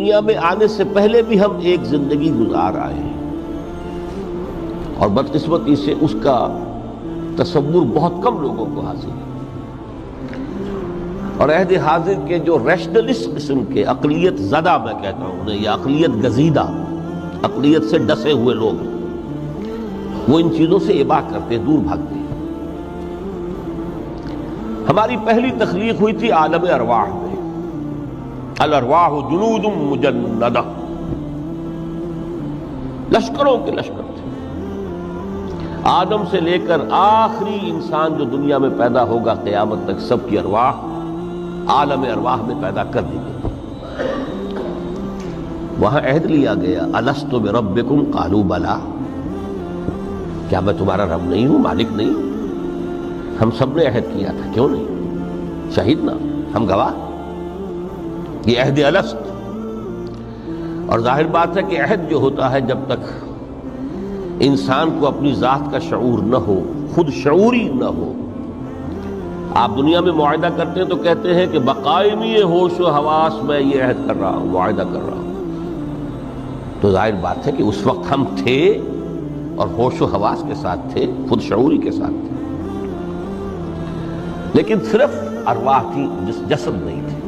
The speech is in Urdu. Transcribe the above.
دنیا میں آنے سے پہلے بھی ہم ایک زندگی گزار آئے ہیں، اور بدقسمتی سے اس کا تصور بہت کم لوگوں کو حاصل ہے۔ اور عہد حاضر کے جو ریشنلسٹ قسم کے عقلیت زدہ میں کہتا ہوں انہیں، یا عقلیت گزیدہ، عقلیت سے ڈسے ہوئے لوگ، وہ ان چیزوں سے اباع کرتے ہیں، دور بھاگتے ہیں۔ ہماری پہلی تخلیق ہوئی تھی عالم ارواح میں، الارواح جنود مجندہ، لشکروں کے لشکر تھے۔ آدم سے لے کر آخری انسان جو دنیا میں پیدا ہوگا قیامت تک، سب کی ارواح عالم ارواح میں پیدا کر دی گئی۔ وہاں عہد لیا گیا، الست بربکم قالوا بلی، کیا میں تمہارا رب نہیں ہوں، مالک نہیں ہوں؟ ہم سب نے عہد کیا تھا، کیوں نہیں؟ شہیدنا، ہم گواہ، یہ عہد الست۔ اور ظاہر بات ہے کہ عہد جو ہوتا ہے، جب تک انسان کو اپنی ذات کا شعور نہ ہو، خود شعوری نہ ہو۔ آپ دنیا میں معاہدہ کرتے ہیں تو کہتے ہیں کہ بقائمی ہوش و حواس میں یہ عہد کر رہا ہوں، معاہدہ کر رہا ہوں، تو ظاہر بات ہے کہ اس وقت ہم تھے اور ہوش و حواس کے ساتھ تھے، خود شعوری کے ساتھ تھے، لیکن صرف ارواح تھی، جسد نہیں تھی۔